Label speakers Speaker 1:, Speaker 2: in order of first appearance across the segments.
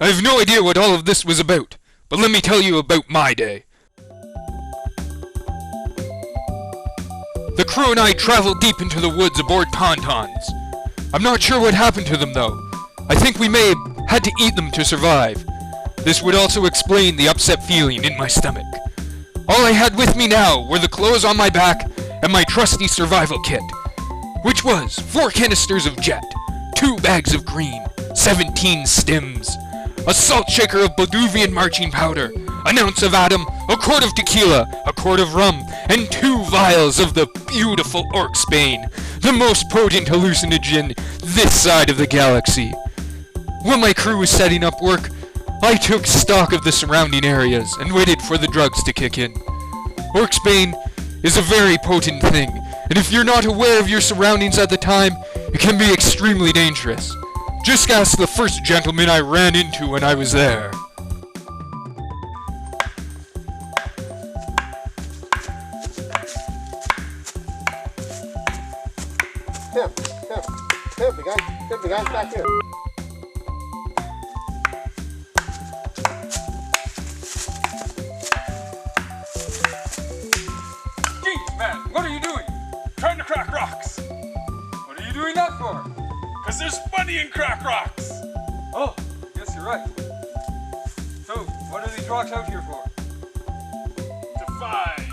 Speaker 1: I have no idea what all of this was about, but let me tell you about my day. The crew and I traveled deep into the woods aboard tauntauns. I'm not sure what happened to them though. I think we may have had to eat them to survive. This would also explain the upset feeling in my stomach. All I had with me now were the clothes on my back and my trusty survival kit, which was 4 canisters of jet, 2 bags of green, 17 stims, a salt shaker of Balduvian marching powder, an ounce of Atom, a quart of tequila, a quart of rum, and 2 vials of the beautiful Orcsbane, the most potent hallucinogen this side of the galaxy. While my crew was setting up work, I took stock of the surrounding areas and waited for the drugs to kick in. Orcsbane is a very potent thing, and if you're not aware of your surroundings at the time, it can be extremely dangerous. Just ask the first gentleman I ran into when I was there.
Speaker 2: Tim, the guy's back here.
Speaker 1: Jeez, man, what are you doing?
Speaker 3: Trying to crack rocks.
Speaker 1: What are you doing that for?
Speaker 3: Because there's money in crack rocks.
Speaker 1: Oh, yes, you're right. So, what are these rocks out here for?
Speaker 3: To find.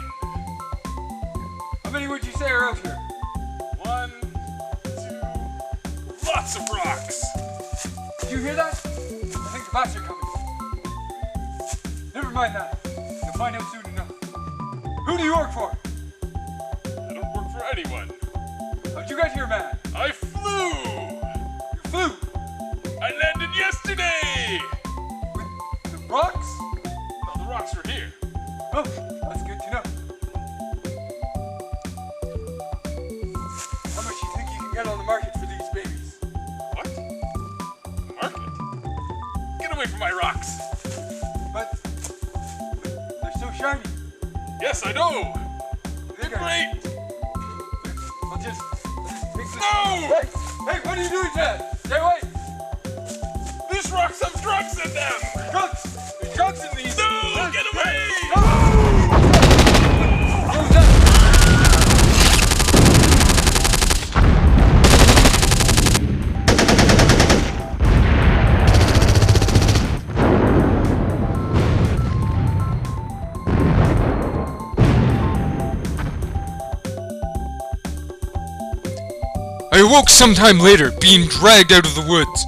Speaker 1: How many would you say are out here?
Speaker 3: 1, 2, lots of rocks.
Speaker 1: Did you hear that? I think the bats are coming. Never mind that. You'll find out soon enough. Who do you work for?
Speaker 3: I don't work for anyone.
Speaker 1: How'd you get here, man?
Speaker 3: I flew.
Speaker 1: You flew?
Speaker 3: I landed yesterday.
Speaker 1: With the rocks?
Speaker 3: No, the rocks were here.
Speaker 1: Oh, that's good to know. How much do you think you can get on the market for these babies?
Speaker 3: What? The market? Get away from my rocks.
Speaker 1: But they're so shiny.
Speaker 3: Yes, I know. They're great.
Speaker 1: I'll just fix this.
Speaker 3: No!
Speaker 1: Hey, what are you doing, Chad? Stay away.
Speaker 3: These rocks have drugs in them.
Speaker 1: Drugs! There's drugs in these.
Speaker 3: No! Get away!
Speaker 1: What was that? I awoke sometime later, being dragged out of the woods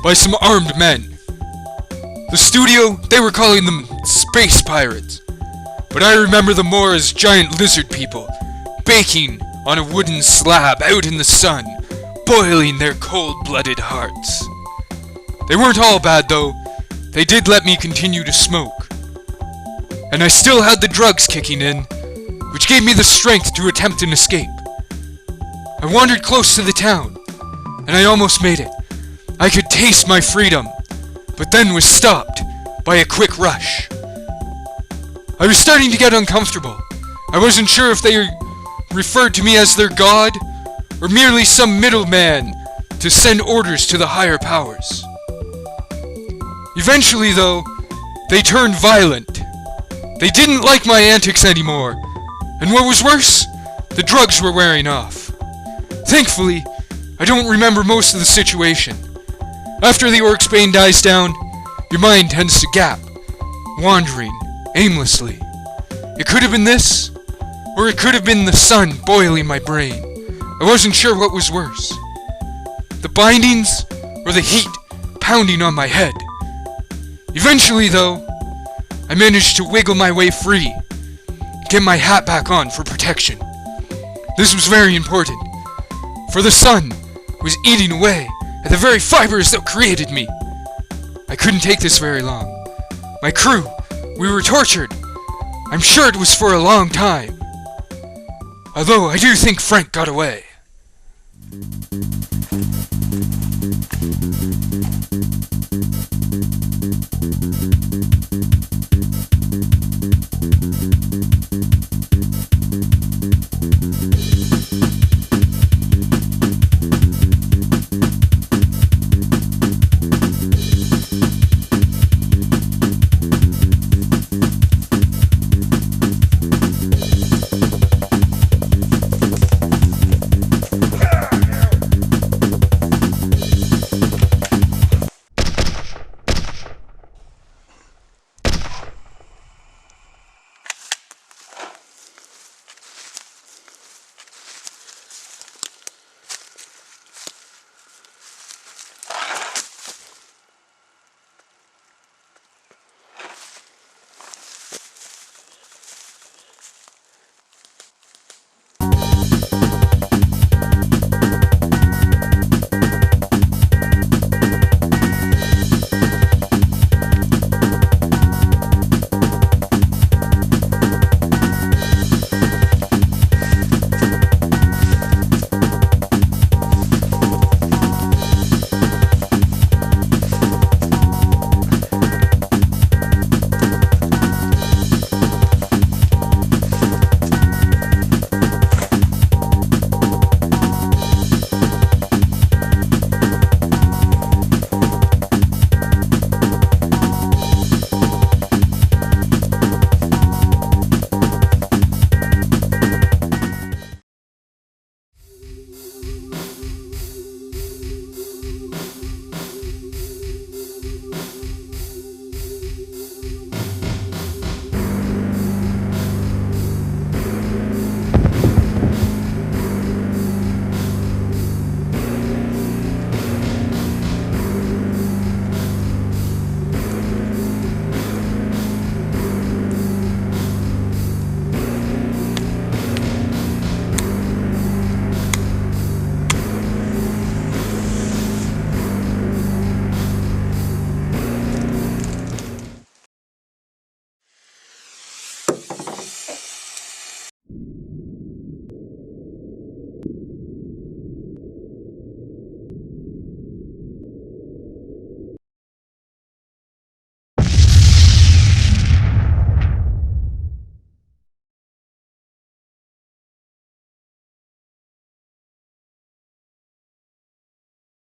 Speaker 1: by some armed men. The studio, they were calling them space pirates, but I remember them more as giant lizard people, baking on a wooden slab out in the sun, boiling their cold-blooded hearts. They weren't all bad though. They did let me continue to smoke. And I still had the drugs kicking in, which gave me the strength to attempt an escape. I wandered close to the town, and I almost made it. I could taste my freedom, but then was stopped by a quick rush. I was starting to get uncomfortable. I wasn't sure if they referred to me as their god, or merely some middleman to send orders to the higher powers. Eventually, though, they turned violent. They didn't like my antics anymore, and what was worse, the drugs were wearing off. Thankfully, I don't remember most of the situation. After the Orcsbane dies down, your mind tends to gap, wandering aimlessly. It could have been this, or it could have been the sun boiling my brain. I wasn't sure what was worse. The bindings, or the heat pounding on my head. Eventually, though, I managed to wiggle my way free, get my hat back on for protection. This was very important, for the sun was eating away at the very fibers that created me. I couldn't take this very long. My crew, we were tortured. I'm sure it was for a long time. Although I do think Frank got away.